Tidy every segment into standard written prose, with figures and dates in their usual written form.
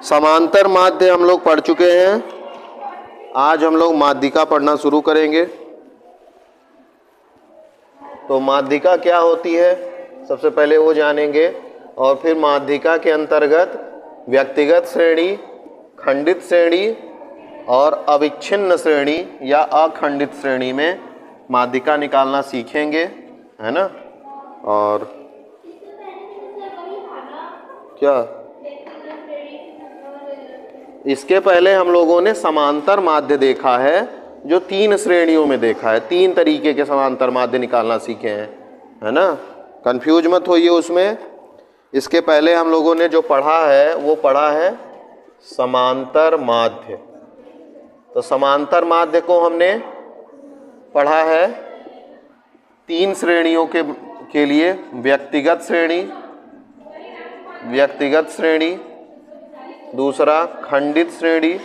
समांतर माध्य हम लोग पढ़ चुके हैं। आज हम लोग माध्यिका पढ़ना शुरू करेंगे। तो माध्यिका क्या होती है सबसे पहले वो जानेंगे, और फिर माध्यिका के अंतर्गत व्यक्तिगत श्रेणी, खंडित श्रेणी और अविच्छिन्न श्रेणी या अखंडित श्रेणी में माध्यिका निकालना सीखेंगे, है ना। और क्या इसके पहले हम लोगों ने समांतर माध्य देखा है, जो 3 श्रेणियों में देखा है। 3 तरीके के समांतर माध्य निकालना सीखे हैं, है ना। कंफ्यूज मत होइए उसमें। इसके पहले हम लोगों ने जो पढ़ा है वो पढ़ा है समांतर माध्य। तो समांतर माध्य को हमने पढ़ा है 3 श्रेणियों के लिए, व्यक्तिगत श्रेणी, दूसरा खंडित श्रेणी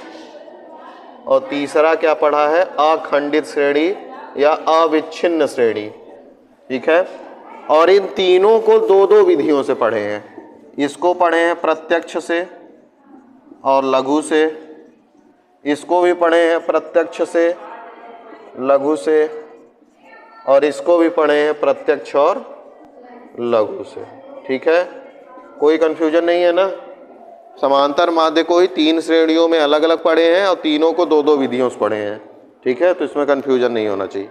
और तीसरा क्या पढ़ा है, अखंडित श्रेणी या अविच्छिन्न श्रेणी। ठीक है। और इन तीनों को 2-2 विधियों से पढ़े हैं। इसको पढ़े हैं प्रत्यक्ष से और लघु से, इसको भी पढ़े हैं प्रत्यक्ष से, लघु से, और इसको भी पढ़े हैं प्रत्यक्ष और लघु से। ठीक है, कोई कंफ्यूजन नहीं है ना। समांतर माध्य को ही 3 श्रेणियों में अलग अलग पढ़े हैं और तीनों को 2-2 विधियों से पढ़े हैं। ठीक है, तो इसमें कंफ्यूजन नहीं होना चाहिए।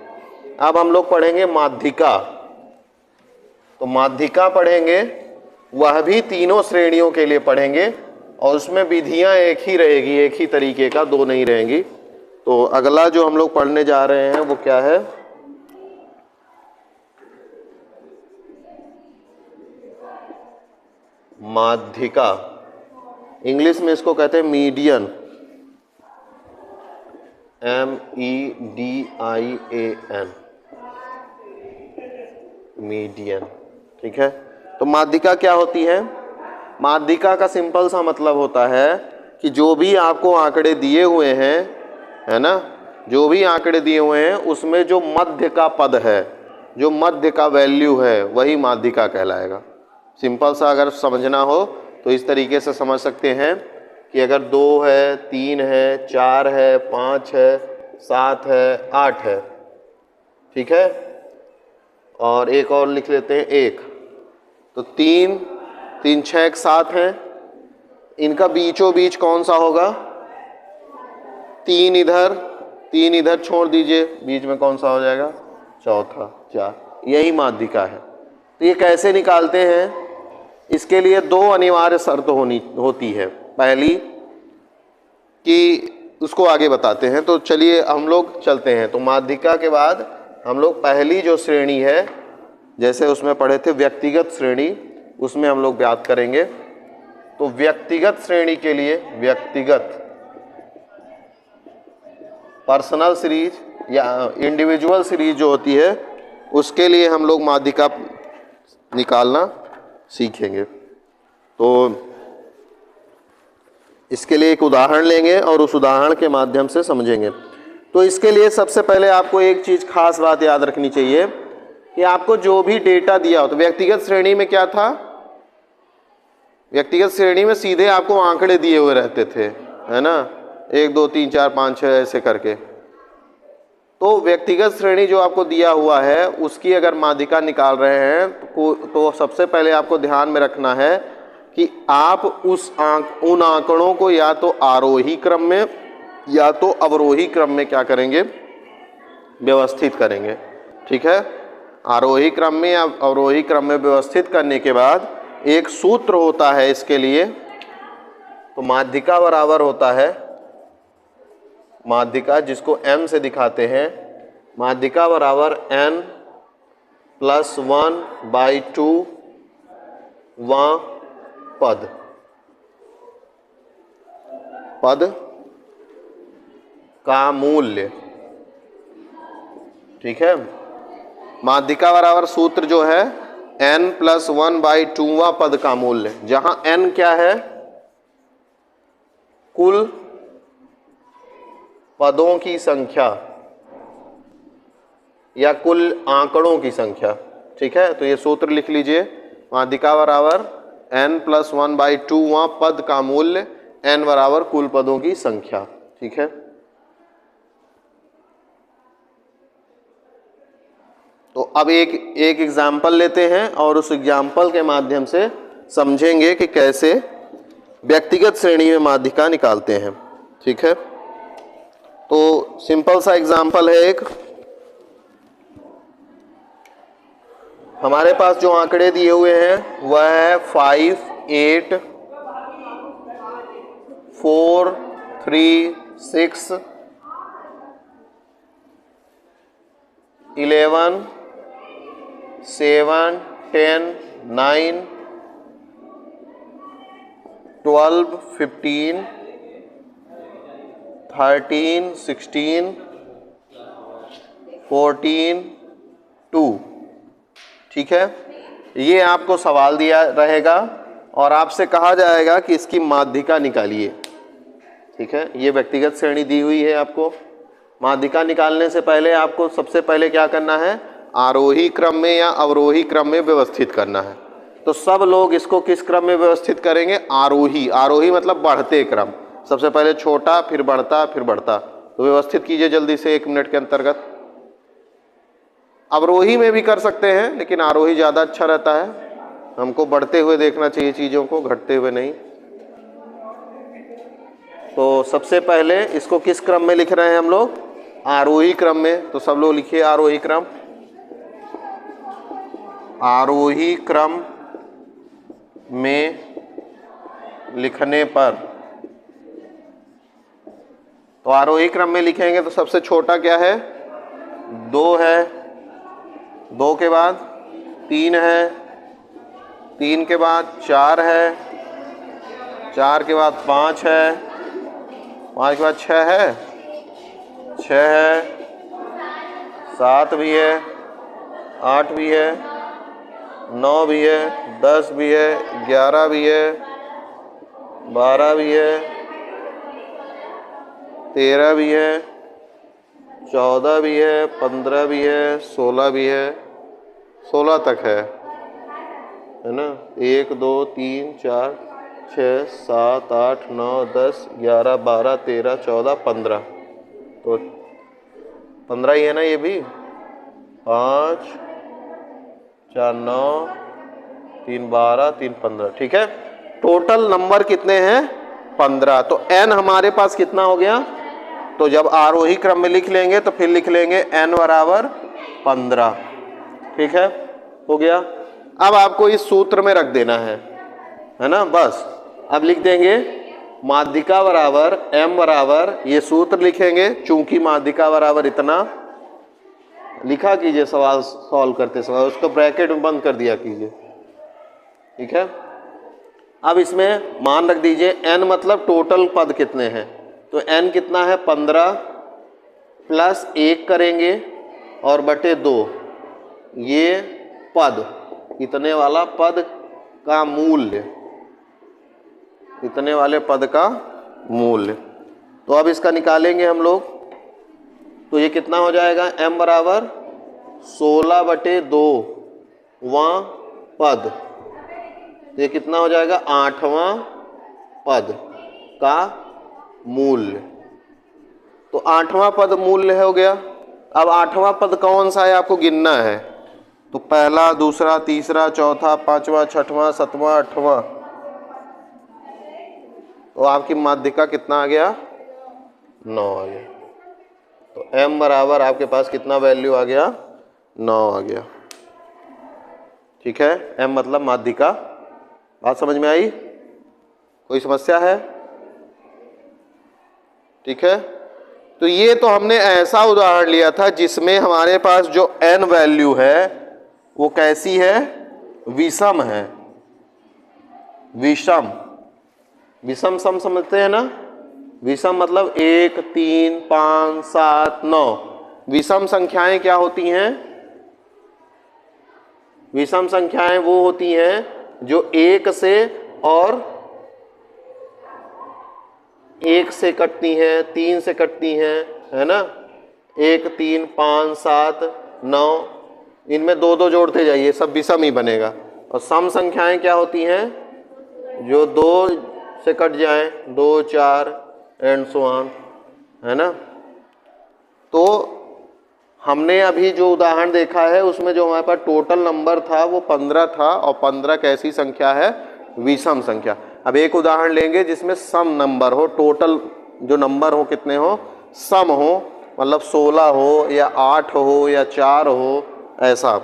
अब हम लोग पढ़ेंगे माध्यिका। तो माध्यिका पढ़ेंगे, वह भी तीनों श्रेणियों के लिए पढ़ेंगे और उसमें विधियां एक ही रहेगी, एक ही तरीके का, 2 नहीं रहेंगी। तो अगला जो हम लोग पढ़ने जा रहे हैं वो क्या है, माध्यिका। इंग्लिश में इसको कहते हैं मीडियन, MEDIAN, मीडियन। ठीक है। तो माध्यिका क्या होती है? माध्यिका का सिंपल सा मतलब होता है कि जो भी आपको आंकड़े दिए हुए हैं, है ना, जो भी आंकड़े दिए हुए हैं उसमें जो मध्य का पद है, जो मध्य का वैल्यू है, वही माध्यिका कहलाएगा। सिंपल सा अगर समझना हो तो इस तरीके से समझ सकते हैं कि अगर 2 है, 3 है, 4 है, 5 है, 7 है, 8 है, ठीक है, और एक और लिख लेते हैं 1, तो 3, 3, 6, 7 है। इनका बीचों बीच कौन सा होगा? 3 इधर छोड़ दीजिए, बीच में कौन सा हो जाएगा? चौथा, 4। यही माध्यिका है। तो ये कैसे निकालते हैं? इसके लिए 2 अनिवार्य शर्त होती है। पहली कि उसको आगे बताते हैं, तो चलिए हम लोग चलते हैं। तो माध्यिका के बाद हम लोग पहली जो श्रेणी है, जैसे उसमें पढ़े थे व्यक्तिगत श्रेणी, उसमें हम लोग बात करेंगे। तो व्यक्तिगत श्रेणी के लिए, व्यक्तिगत पर्सनल सीरीज या इंडिविजुअल सीरीज जो होती है, उसके लिए हम लोग माध्यिका निकालना सीखेंगे। तो इसके लिए एक उदाहरण लेंगे और उस उदाहरण के माध्यम से समझेंगे। तो इसके लिए सबसे पहले आपको एक चीज़ खास बात याद रखनी चाहिए कि आपको जो भी डेटा दिया हो, तो व्यक्तिगत श्रेणी में क्या था, व्यक्तिगत श्रेणी में सीधे आपको आंकड़े दिए हुए रहते थे, है ना, 1 2 3 4 5 6 ऐसे करके। तो व्यक्तिगत श्रेणी जो आपको दिया हुआ है उसकी अगर माध्यिका निकाल रहे हैं तो सबसे पहले आपको ध्यान में रखना है कि आप उन आंकड़ों को या तो आरोही क्रम में या तो अवरोही क्रम में क्या करेंगे, व्यवस्थित करेंगे। ठीक है। आरोही क्रम में या अवरोही क्रम में व्यवस्थित करने के बाद एक सूत्र होता है इसके लिए। तो माध्यिका बराबर होता है, माध्यिका जिसको m से दिखाते हैं, माध्यिका बराबर n+1/2 पद का मूल्य। ठीक है। माध्यिका बराबर सूत्र जो है n+1/2 पद का मूल्य, जहां n क्या है, कुल पदों की संख्या या कुल आंकड़ों की संख्या। ठीक है। तो ये सूत्र लिख लीजिए, माध्यिका बराबर n+1/2 पद का मूल्य n बराबर कुल पदों की संख्या। ठीक है, तो अब एक एग्जाम्पल लेते हैं और उस एग्जाम्पल के माध्यम से समझेंगे कि कैसे व्यक्तिगत श्रेणी में माध्यिका निकालते हैं। ठीक है, तो सिंपल सा एग्जाम्पल है एक। हमारे पास जो आंकड़े दिए हुए हैं वह है 5, 8, 4, 3, 6, 11, 7, 10, 9, 12, 15, 13, 16, 14, 2। ठीक है, ये आपको सवाल दिया रहेगा और आपसे कहा जाएगा कि इसकी माध्यिका निकालिए। ठीक है, ये व्यक्तिगत श्रेणी दी हुई है आपको। माध्यिका निकालने से पहले आपको सबसे पहले क्या करना है, आरोही क्रम में या अवरोही क्रम में व्यवस्थित करना है। तो सब लोग इसको किस क्रम में व्यवस्थित करेंगे, आरोही। आरोही मतलब बढ़ते क्रम, सबसे पहले छोटा फिर बढ़ता फिर बढ़ता। तो व्यवस्थित कीजिए जल्दी से 1 मिनट के अंतर्गत। अवरोही में भी कर सकते हैं लेकिन आरोही ज़्यादा अच्छा रहता है, हमको बढ़ते हुए देखना चाहिए चीज़ों को, घटते हुए नहीं। तो सबसे पहले इसको किस क्रम में लिख रहे हैं हम लोग, आरोही क्रम में। तो सब लोग लिखिए आरोही क्रम। आरोही क्रम में लिखने पर, तो आरोही क्रम में लिखेंगे तो सबसे छोटा क्या है, 2 है, 2 के बाद 3 है, 3 के बाद 4 है, 4 के बाद 5 है, 5 के बाद 6 है, 6 है, 7 भी है, 8 भी है, 9 भी है, 10 भी है, 11 भी है, 12 भी है, 13 भी है, 14 भी है, 15 भी है, 16 भी है, 16 तक है ना। 1 2 3 4 6 7 8 9 10 11 12 13 14 15, तो 15 ही है ना ये भी। 5 4 9 3 12 3 15। ठीक है, टोटल नंबर कितने हैं, 15। तो n हमारे पास कितना हो गया, तो जब आरोही क्रम में लिख लेंगे तो फिर लिख लेंगे n बराबर 15। ठीक है, हो गया। अब आपको इस सूत्र में रख देना है ना, बस। अब लिख देंगे माध्यिका बराबर m बराबर, ये सूत्र लिखेंगे, चूंकि माध्यिका बराबर इतना लिखा कीजिए सवाल सॉल्व करते समय, उसको ब्रैकेट में बंद कर दिया कीजिए। ठीक है, अब इसमें मान रख दीजिए n मतलब टोटल पद कितने हैं, तो n कितना है 15 प्लस 1 करेंगे और बटे 2, ये पद, इतने वाला पद का मूल्य, इतने वाले पद का मूल्य। तो अब इसका निकालेंगे हम लोग, तो ये कितना हो जाएगा, m बराबर 16 बटे 2वां पद, ये कितना हो जाएगा, 8वां पद का मूल्य। तो 8वां पद मूल्य हो गया। अब 8वां पद कौन सा है आपको गिनना है, तो पहला, दूसरा, तीसरा, चौथा, 5वां, 6वां, 7वां, 8वां। तो आपकी माध्यिका कितना आ गया, 9 आ गया। तो m बराबर आपके पास कितना वैल्यू आ गया, 9 आ गया। ठीक है, m मतलब माध्यिका। बात समझ में आई, कोई समस्या है? ठीक है, तो ये तो हमने ऐसा उदाहरण लिया था जिसमें हमारे पास जो n वैल्यू है वो कैसी है, विषम है। विषम, विषम सम समझते हैं ना, विषम मतलब 1 3 5 7 9। विषम संख्याएं क्या होती हैं, विषम संख्याएं वो होती हैं जो 1 से और 1 से कटती हैं, 3 से कटती हैं, है ना। 1 3 5 7 9, इनमें 2 जोड़ते जाइए, सब विषम ही बनेगा। और सम संख्याएं क्या होती हैं, जो 2 से कट जाएं, 2 4 एंड सो ऑन, है ना। तो हमने अभी जो उदाहरण देखा है उसमें जो हमारे पास टोटल नंबर था वो 15 था, और 15 कैसी संख्या है, विषम संख्या। अब एक उदाहरण लेंगे जिसमें सम नंबर हो, टोटल जो नंबर हो कितने हो, सम हो, मतलब 16 हो या 8 हो या 4 हो, ऐसा।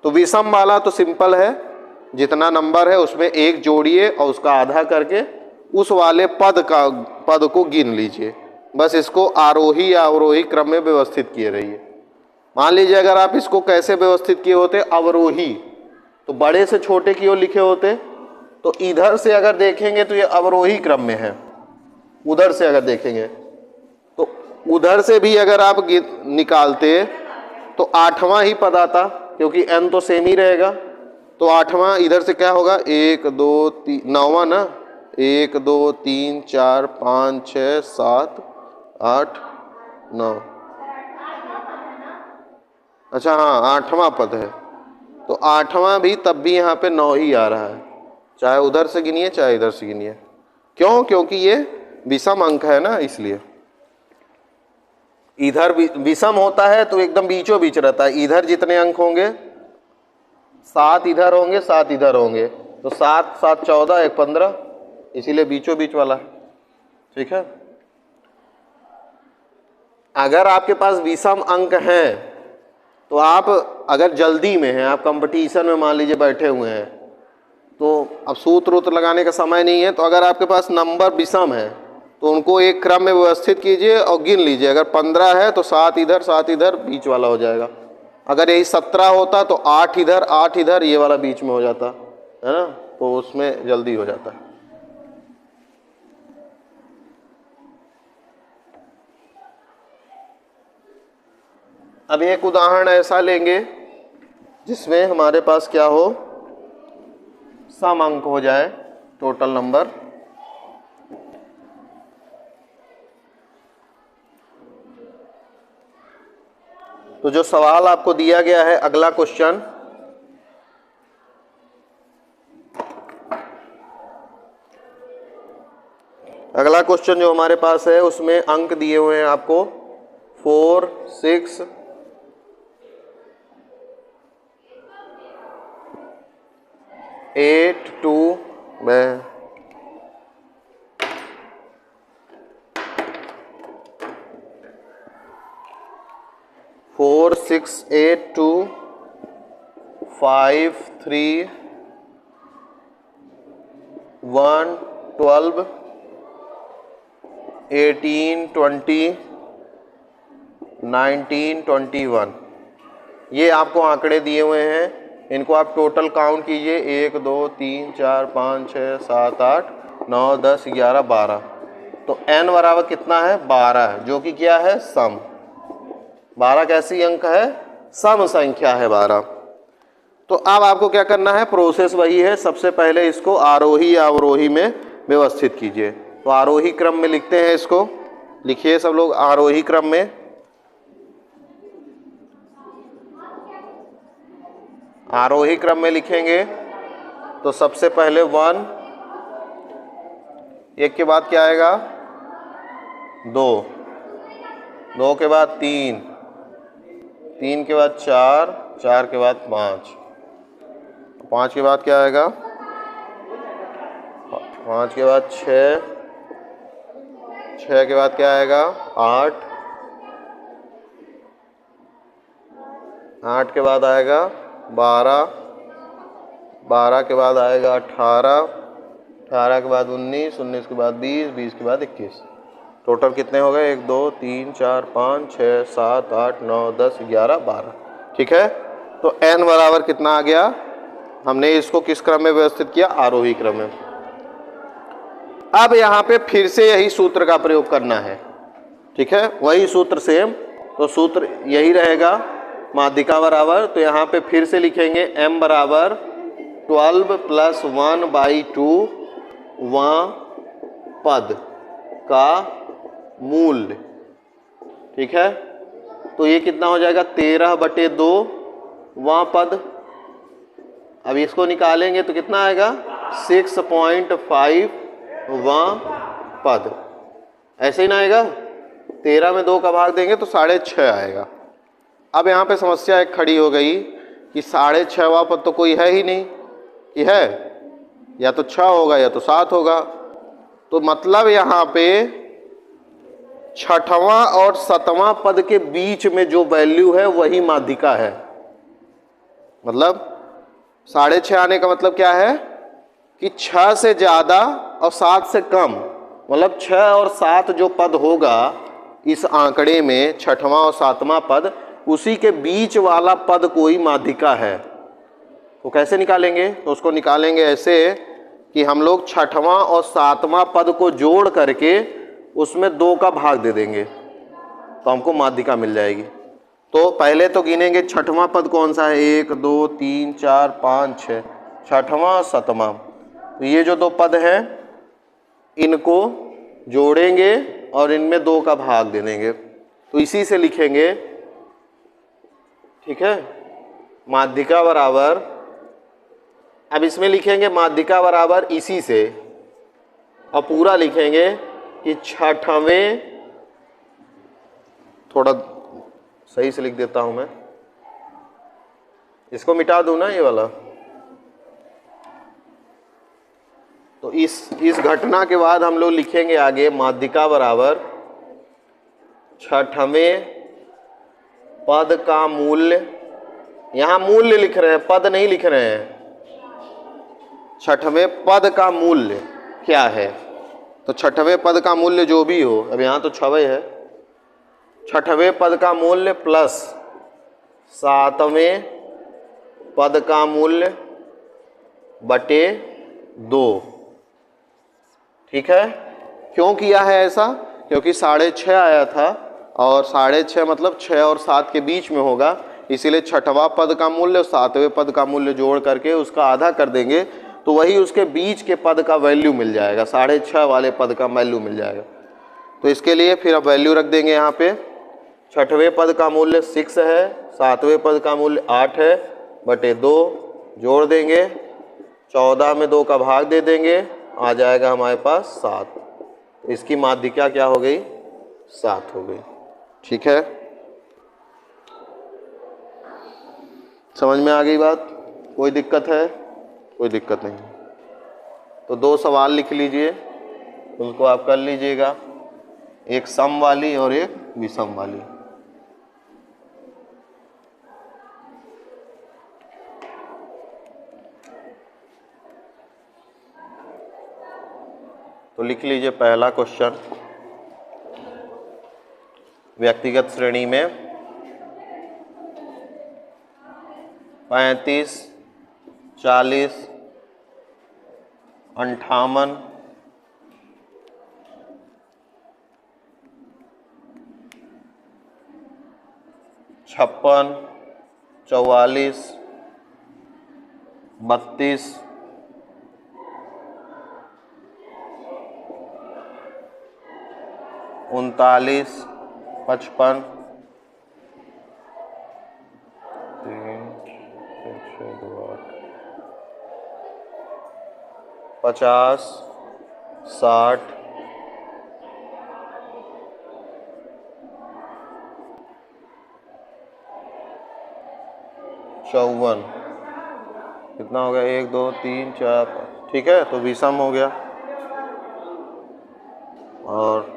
तो विषम वाला तो सिंपल है, जितना नंबर है उसमें एक जोड़िए और उसका आधा करके उस वाले पद को गिन लीजिए। बस इसको आरोही या अवरोही क्रम में व्यवस्थित किए रहिए। मान लीजिए अगर आप इसको कैसे व्यवस्थित किए होते, अवरोही, तो बड़े से छोटे की ओर लिखे होते, तो इधर से अगर देखेंगे तो ये अवरोही क्रम में है, उधर से अगर देखेंगे तो उधर से भी अगर आप निकालते तो 8वां ही पद आता, क्योंकि n तो सेम ही रहेगा। तो 8वां इधर से क्या होगा, 1 2 3, 9वां ना, 1 2 3 4 5 6 7 8 9, अच्छा हाँ 8वां पद है, तो 8वां भी तब भी यहाँ पे 9 ही आ रहा है, चाहे उधर से गिनिए चाहे इधर से गिनिए। क्यों? क्योंकि ये विषम अंक है ना, इसलिए। इधर विषम होता है तो एकदम बीचों बीच रहता है, इधर जितने अंक होंगे 7 इधर होंगे 7 इधर होंगे, तो 7 7 14 1 15, इसीलिए बीचों बीच वाला है, ठीक है। अगर आपके पास विषम अंक हैं तो आप अगर जल्दी में हैं, आप कंपटीशन में मान लीजिए बैठे हुए हैं, तो अब सूत्र लगाने का समय नहीं है, तो अगर आपके पास नंबर विषम है तो उनको एक क्रम में व्यवस्थित कीजिए और गिन लीजिए। अगर 15 है तो 7 इधर बीच वाला हो जाएगा। अगर यही 17 होता तो 8 इधर ये वाला बीच में हो जाता, है ना, तो उसमें जल्दी हो जाता है। अब एक उदाहरण ऐसा लेंगे जिसमें हमारे पास क्या हो, सम अंक हो जाए, टोटल नंबर। तो जो सवाल आपको दिया गया है, अगला क्वेश्चन, अगला क्वेश्चन जो हमारे पास है उसमें अंक दिए हुए हैं आपको 4 6 8 2 में 4 6 8 2 5 3 1 12 18 20 19 21, ये आपको आंकड़े दिए हुए हैं। इनको आप टोटल काउंट कीजिए, 1 2 3 4 5 6 7 8 9 10 11 12। तो n बराबर कितना है, 12, जो कि क्या है, सम। 12 कैसी अंक है, सम संख्या है 12। तो अब आपको क्या करना है, प्रोसेस वही है, सबसे पहले इसको आरोही या अवरोही में व्यवस्थित कीजिए। तो आरोही क्रम में लिखते हैं, इसको लिखिए सब लोग आरोही क्रम में। आरोही क्रम में लिखेंगे तो सबसे पहले 1, 1 के बाद क्या आएगा, 2, 2 के बाद 3, 3 के बाद 4, 4 के बाद 5, 5 के बाद क्या आएगा, 5 के बाद 6, 6 के बाद क्या आएगा, 8, 8 के बाद आएगा 12, 12 के बाद आएगा 18, 18 के बाद 19, 19 के बाद 20, 20 के बाद 21। टोटल कितने हो गए, 1 2 3 4 5 6 7 8 9 10 11 12, ठीक है। तो n बराबर कितना आ गया, हमने इसको किस क्रम में व्यवस्थित किया, आरोही क्रम में। अब यहाँ पे फिर से यही सूत्र का प्रयोग करना है, ठीक है, वही सूत्र सेम। तो सूत्र यही रहेगा, माध्यिका बराबर, तो यहाँ पे फिर से लिखेंगे m बराबर 12 + 1/2 वां पद का मूल्य, ठीक है। तो ये कितना हो जाएगा, 13/2 वां पद। अब इसको निकालेंगे तो कितना आएगा, 6.5 वा पद, ऐसे ही ना आएगा। 13 में 2 का भाग देंगे तो 6.5 आएगा। अब यहाँ पे समस्या एक खड़ी हो गई कि 6.5वां पद तो कोई है ही नहीं, कि है या तो 6 होगा या तो 7 होगा। तो मतलब यहाँ पे 6वां और 7वां पद के बीच में जो वैल्यू है वही माध्यिका है। मतलब 6.5 आने का मतलब क्या है कि 6 से ज्यादा और 7 से कम, मतलब 6 और 7 जो पद होगा इस आंकड़े में, 6वां और 7वां पद, उसी के बीच वाला पद कोई माध्यिका है। तो कैसे निकालेंगे? तो उसको निकालेंगे ऐसे कि हम लोग 6वां और 7वां पद को जोड़ करके उसमें 2 का भाग दे देंगे तो हमको माध्यिका मिल जाएगी। तो पहले तो गिनेंगे 6वां पद कौन सा है, 1 2 3 4 5 6, 6वां और 7वां। तो ये जो 2 पद हैं इनको जोड़ेंगे और इनमें 2 का भाग दे देंगे। तो इसी से लिखेंगे, ठीक है, माध्यिका बराबर, अब इसमें लिखेंगे माध्यिका बराबर इसी से, और पूरा लिखेंगे कि 6वें, थोड़ा सही से लिख देता हूं मैं, इसको मिटा दूं ना ये वाला। तो इस घटना के बाद हम लोग लिखेंगे आगे माध्यिका बराबर 6वें पद का मूल्य, यहां मूल्य लिख रहे हैं, पद नहीं लिख रहे हैं। 6वें पद का मूल्य क्या है? तो 6वें पद का मूल्य जो भी हो, अब यहां तो 6वें है, 6वें पद का मूल्य प्लस 7वें पद का मूल्य बटे 2। ठीक है, क्यों किया है ऐसा? क्योंकि 6.5 आया था और 6.5 मतलब 6 और 7 के बीच में होगा, इसीलिए 6वां पद का मूल्य और 7वें पद का मूल्य जोड़ करके उसका आधा कर देंगे तो वही उसके बीच के पद का वैल्यू मिल जाएगा, 6.5 वाले पद का वैल्यू मिल जाएगा। तो इसके लिए फिर अब वैल्यू रख देंगे यहाँ पे, 6वें पद का मूल्य 6 है, 7वें पद का मूल्य 8 है, बटे 2 जोड़ देंगे, 14 में 2 का भाग दे देंगे, आ जाएगा हमारे पास 7। इसकी माध्यिका क्या हो गई? 7 हो गई। ठीक है, समझ में आ गई बात? कोई दिक्कत है? कोई दिक्कत नहीं। तो 2 सवाल लिख लीजिए, उनको आप कर लीजिएगा, एक सम वाली और एक विषम वाली। तो लिख लीजिए पहला क्वेश्चन, व्यक्तिगत श्रेणी में 35, 40, 58, 56, 44, 32, 39, 55, 50, 60, 54, कितना हो गया? 1 2 3 4 5। ठीक है, तो विषम हो गया। और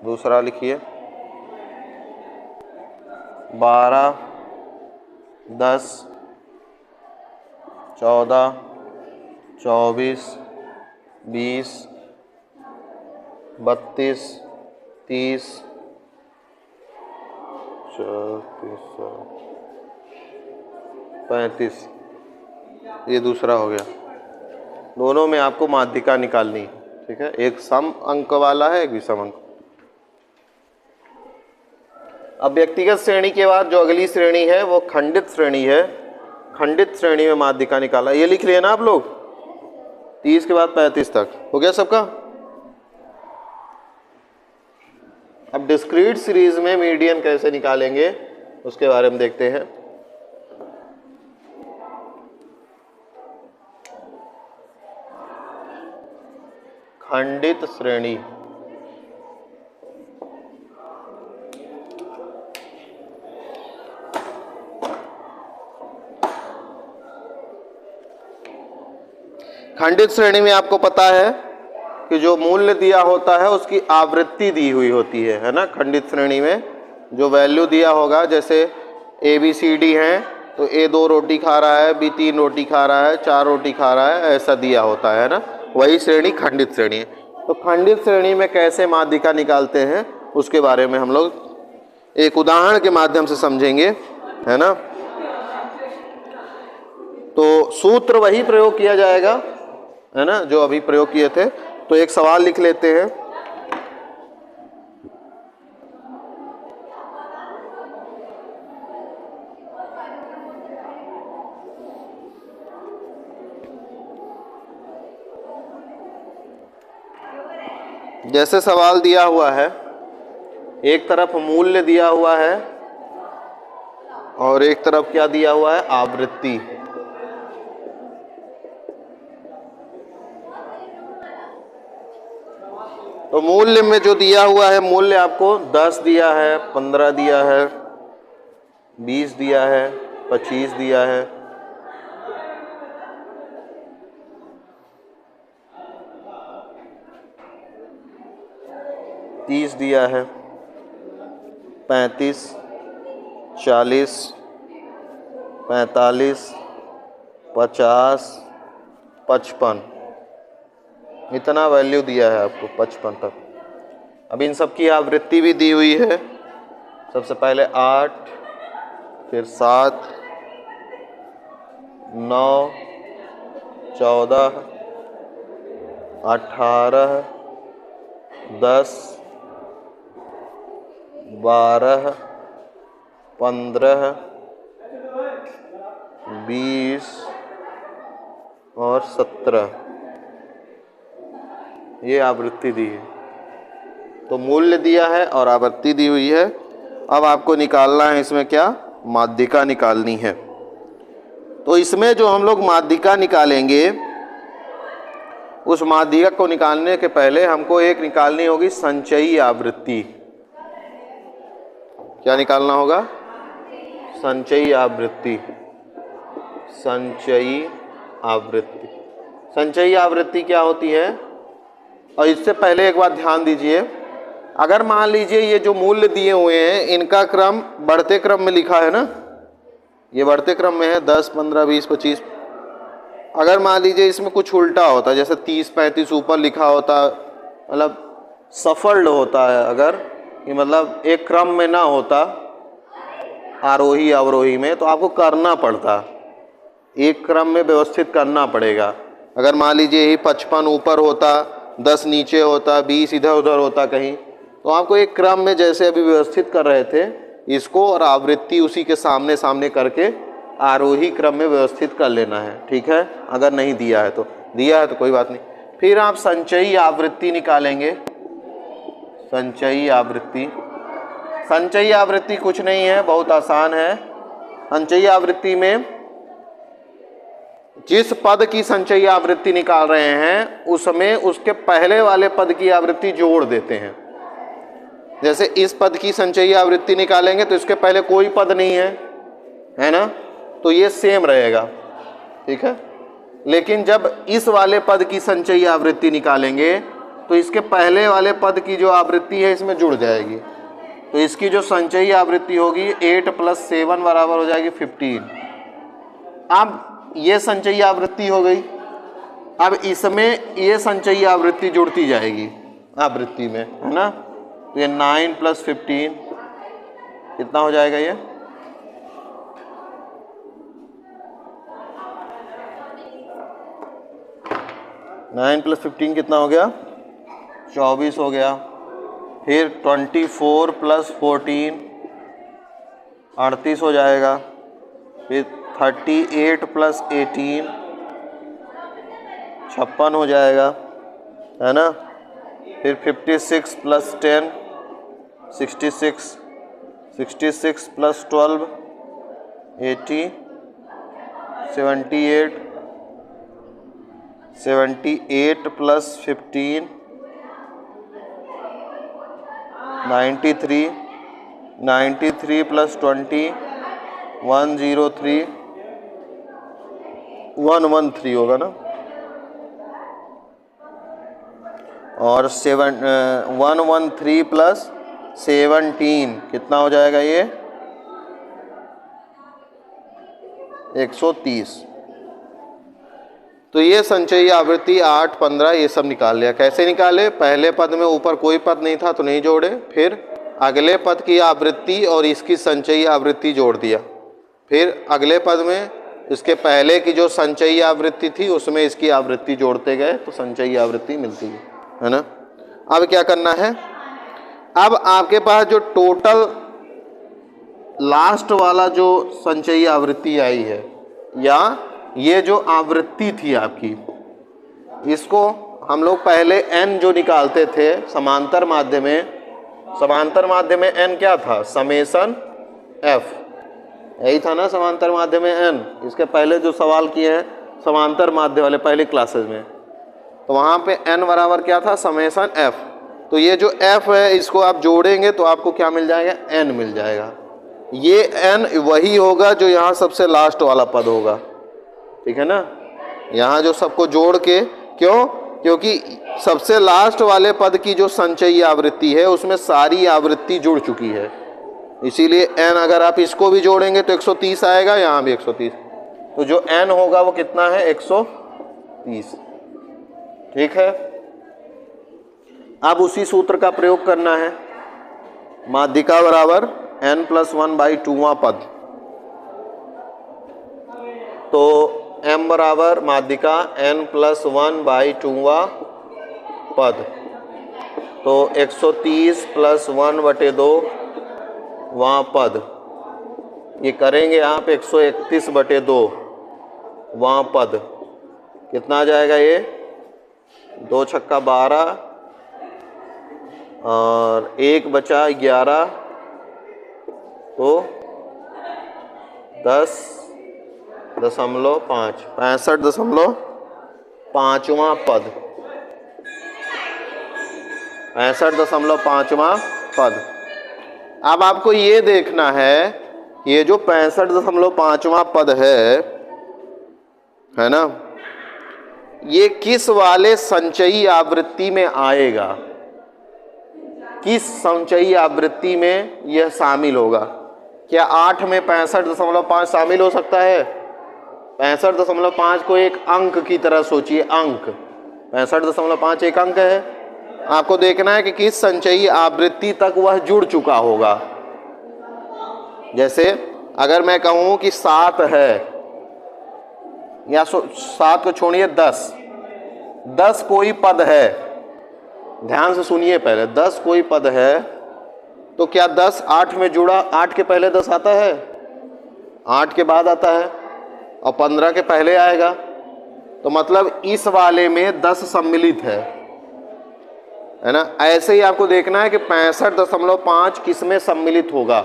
दूसरा लिखिए, 12, 10, 14, 24, 20, 32, 30, 35। ये दूसरा हो गया। दोनों में आपको माध्यिका निकालनी है। ठीक है, एक सम अंक वाला है, एक विषम अंक। अब व्यक्तिगत श्रेणी के बाद जो अगली श्रेणी है वो खंडित श्रेणी है। खंडित श्रेणी में माध्यिका निकाला, ये लिख लिए ना आप लोग, 30 के बाद 35 तक हो गया सबका। अब डिस्क्रीट सीरीज में मीडियन कैसे निकालेंगे उसके बारे में देखते हैं। खंडित श्रेणी। खंडित श्रेणी में आपको पता है कि जो मूल्य दिया होता है उसकी आवृत्ति दी हुई होती है ना। खंडित श्रेणी में जो वैल्यू दिया होगा, जैसे ABCD हैं तो A 2 रोटी खा रहा है, B 3 रोटी खा रहा है, 4 रोटी खा रहा है, ऐसा दिया होता है ना। वही श्रेणी खंडित श्रेणी है। तो खंडित श्रेणी में कैसे माध्यिका निकालते हैं उसके बारे में हम लोग एक उदाहरण के माध्यम से समझेंगे, है ना। तो सूत्र वही प्रयोग किया जाएगा, है ना, जो अभी प्रयोग किए थे। तो एक सवाल लिख लेते हैं। जैसे सवाल दिया हुआ है, एक तरफ मूल्य दिया हुआ है और एक तरफ क्या दिया हुआ है, आवृत्ति। तो मूल्य में जो दिया हुआ है, मूल्य आपको 10 दिया है, 15 दिया है, 20 दिया है, 25 दिया है, 30 दिया है, 35, 40, 45, 50, 55, इतना वैल्यू दिया है आपको 55 तक। अब इन सब की आवृत्ति भी दी हुई है। सबसे पहले 8, फिर 7, 9, 14, 18, 10, 12, 15, 20 और 17, ये आवृत्ति दी है। तो मूल्य दिया है और आवृत्ति दी हुई है। अब आपको निकालना है इसमें क्या, माध्यिका निकालनी है। तो इसमें जो हम लोग माध्यिका निकालेंगे, उस माध्यिका को निकालने के पहले हमको एक निकालनी होगी संचयी आवृत्ति। क्या निकालना होगा, संचयी आवृत्ति। संचयी आवृत्ति, संचयी आवृत्ति क्या होती है। और इससे पहले एक बात ध्यान दीजिए, अगर मान लीजिए ये जो मूल्य दिए हुए हैं इनका क्रम बढ़ते क्रम में लिखा है ना, ये बढ़ते क्रम में है 10, 15, 20, 25। अगर मान लीजिए इसमें कुछ उल्टा होता, जैसे 30, 35 ऊपर लिखा होता, मतलब सफल्ड होता है, अगर ये मतलब एक क्रम में ना होता, आरोही अवरोही में, तो आपको करना पड़ता, एक क्रम में व्यवस्थित करना पड़ेगा। अगर मान लीजिए यही 55 ऊपर होता, 10 नीचे होता, 20 इधर उधर होता कहीं, तो आपको एक क्रम में जैसे अभी व्यवस्थित कर रहे थे इसको, और आवृत्ति उसी के सामने सामने करके आरोही क्रम में व्यवस्थित कर लेना है, ठीक है। अगर नहीं दिया है तो, दिया है तो कोई बात नहीं। फिर आप संचयी आवृत्ति निकालेंगे। संचयी आवृत्ति, संचयी आवृत्ति कुछ नहीं है, बहुत आसान है। संचयी आवृत्ति में जिस पद की संचयी आवृत्ति निकाल रहे हैं उसमें उसके पहले वाले पद की आवृत्ति जोड़ देते हैं। जैसे इस पद की संचयी आवृत्ति निकालेंगे तो इसके पहले कोई पद नहीं है ना, तो ये सेम रहेगा, ठीक है। लेकिन जब इस वाले पद की संचयी आवृत्ति निकालेंगे तो इसके पहले वाले पद की जो आवृत्ति है इसमें जुड़ जाएगी। तो इसकी जो संचयी आवृत्ति होगी 8 + 7 बराबर हो जाएगी 15। अब ये संचयी आवृत्ति हो गई। अब इसमें ये संचयी आवृत्ति जुड़ती जाएगी आवृत्ति में, है ना। तो ये 9 + 15 कितना हो जाएगा, ये 9 + 15 कितना हो गया, 24 हो गया। फिर 24 + 14 38 हो जाएगा। फिर 38 + 18 56 हो जाएगा, है ना। फिर 56 + 10 66, 66 + 12 80, 78, 78 + 15 93, 93 प्लस 20, 103, 113 होगा ना, और 113 प्लस 17 कितना हो जाएगा ये? 130। तो ये संचयी आवृत्ति 8, 15 ये सब निकाल लिया। कैसे निकाले? पहले पद में ऊपर कोई पद नहीं था तो नहीं जोड़े, फिर अगले पद की आवृत्ति और इसकी संचयी आवृत्ति जोड़ दिया, फिर अगले पद में इसके पहले की जो संचयी आवृत्ति थी उसमें इसकी आवृत्ति जोड़ते गए तो संचयी आवृत्ति मिलती है ना। अब क्या करना है? अब आपके पास जो टोटल लास्ट वाला जो संचयी आवृत्ति आई है या ये जो आवृत्ति थी आपकी, इसको हम लोग पहले n जो निकालते थे समांतर माध्य में n क्या था? समेशन f, यही था ना समांतर माध्य में n। इसके पहले जो सवाल किए हैं समांतर माध्य वाले पहले क्लासेस में, तो वहाँ पे n बराबर क्या था? Summation f। तो ये जो f है इसको आप जोड़ेंगे तो आपको क्या मिल जाएगा? n मिल जाएगा। ये n वही होगा जो यहाँ सबसे लास्ट वाला पद होगा, ठीक है ना। यहाँ जो सबको जोड़ के, क्यों? क्योंकि सबसे लास्ट वाले पद की जो संचयी आवृत्ति है उसमें सारी आवृत्ति जुड़ चुकी है, इसीलिए n अगर आप इसको भी जोड़ेंगे तो 130 आएगा, यहाँ भी 130। तो जो n होगा वो कितना है? 130, ठीक है। अब उसी सूत्र का प्रयोग करना है। माध्यिका बराबर n+1/2वां पद, तो m बराबर माध्यिका n+1/2वां पद, तो 130 + 1/2 वां पद, ये करेंगे आप 131/2 वां पद, कितना आ जाएगा ये? 2 छक्का 12 और 1 बचा 11, तो 10.5 65.5वां पद, 65.5वां पद। अब आपको ये देखना है ये जो 65.5वां पद है ना, ये किस वाले संचयी आवृत्ति में आएगा, किस संचयी आवृत्ति में यह शामिल होगा। क्या 8 में 65.5 शामिल हो सकता है? 65.5 को एक अंक की तरह सोचिए, अंक 65.5 एक अंक है। आपको देखना है कि किस संचयी आवृत्ति तक वह जुड़ चुका होगा। जैसे अगर मैं कहूं कि 7 है, या 7 को छोड़िए 10 कोई पद है, ध्यान से सुनिए पहले, 10 कोई पद है, तो क्या 10 8 में जुड़ा? 8 के पहले 10 आता है, 8 के बाद आता है, और 15 के पहले आएगा, तो मतलब इस वाले में 10 सम्मिलित है ना। ऐसे ही आपको देखना है कि 65.5 किस में सम्मिलित होगा,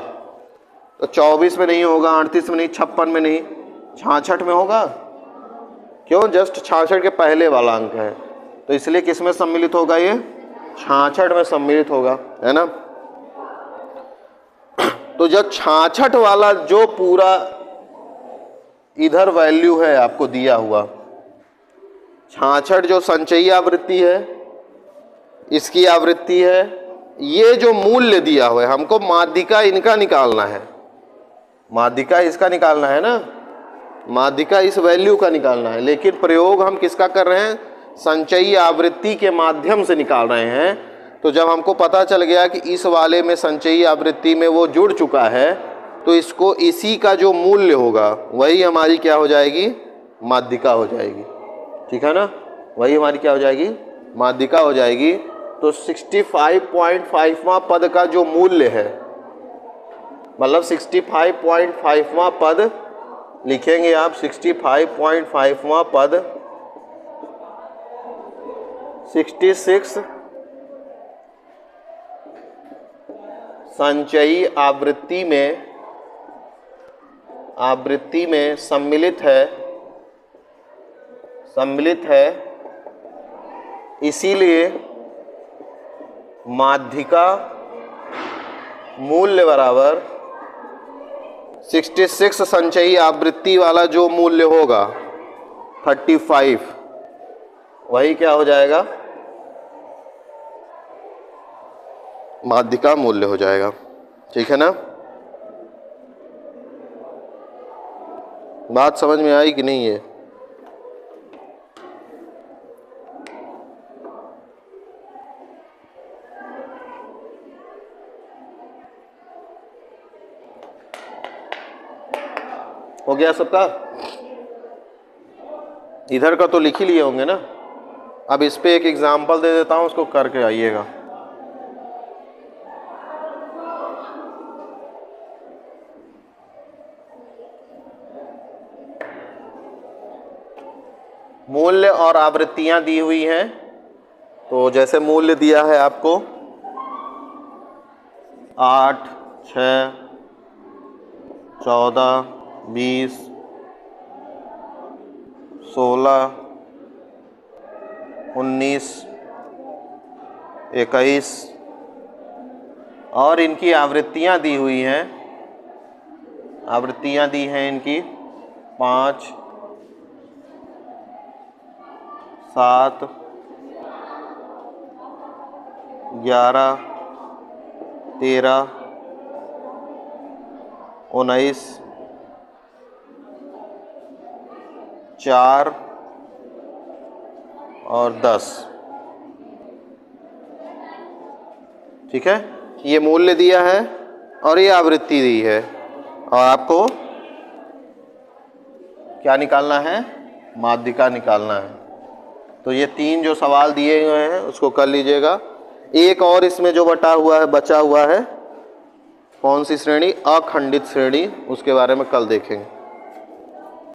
तो 24 में नहीं होगा, 38 में नहीं, 56 में नहीं, 66 में होगा। क्यों? जस्ट 66 के पहले वाला अंक है, तो इसलिए किस में सम्मिलित होगा? ये 66 में सम्मिलित होगा, है ना। तो जब 66 वाला जो पूरा इधर वैल्यू है आपको दिया हुआ, 66 जो संचयी आवृत्ति है, इसकी आवृत्ति है, ये जो मूल्य दिया हुआ है, हमको माध्यिका इनका निकालना है, माध्यिका इसका निकालना है ना, माध्यिका इस वैल्यू का निकालना है। लेकिन प्रयोग हम किसका कर रहे हैं? संचयी आवृत्ति के माध्यम से निकाल रहे हैं। तो जब हमको पता चल गया कि इस वाले में संचयी आवृत्ति में वो जुड़ चुका है, तो इसको इसी का जो मूल्य होगा वही हमारी क्या हो जाएगी? माध्यिका हो जाएगी, ठीक है ना। वही हमारी क्या हो जाएगी? माध्यिका हो जाएगी। तो 65.5वां पद का जो मूल्य है, मतलब 65.5वां पद लिखेंगे आप, 65.5वां पद 66 संचयी आवृत्ति में सम्मिलित है, इसीलिए माध्यिका मूल्य बराबर 66 संचयी आवृत्ति वाला जो मूल्य होगा 35, वही क्या हो जाएगा, माध्य का मूल्य हो जाएगा। ठीक है ना, बात समझ में आई कि नहीं है? हो गया सबका? इधर का तो लिख ही लिए होंगे ना। अब इस पे एक एग्जाम्पल दे देता हूं, उसको करके आइएगा। मूल्य और आवृत्तियां दी हुई हैं, तो जैसे मूल्य दिया है आपको 8, 6, 14, 20, 16, 19, 21 और इनकी आवृत्तियां दी हुई हैं। आवृत्तियां दी हैं इनकी 5, 7, 11, 13, 19, 4 और 10। ठीक है, ये मूल्य दिया है और ये आवृत्ति दी है, और आपको क्या निकालना है, माध्यिका निकालना है। तो ये 3 जो सवाल दिए हुए हैं उसको कर लीजिएगा। एक और इसमें जो बटा हुआ है, बचा हुआ है, कौन सी श्रेणी, अखंडित श्रेणी, उसके बारे में कल देखेंगे।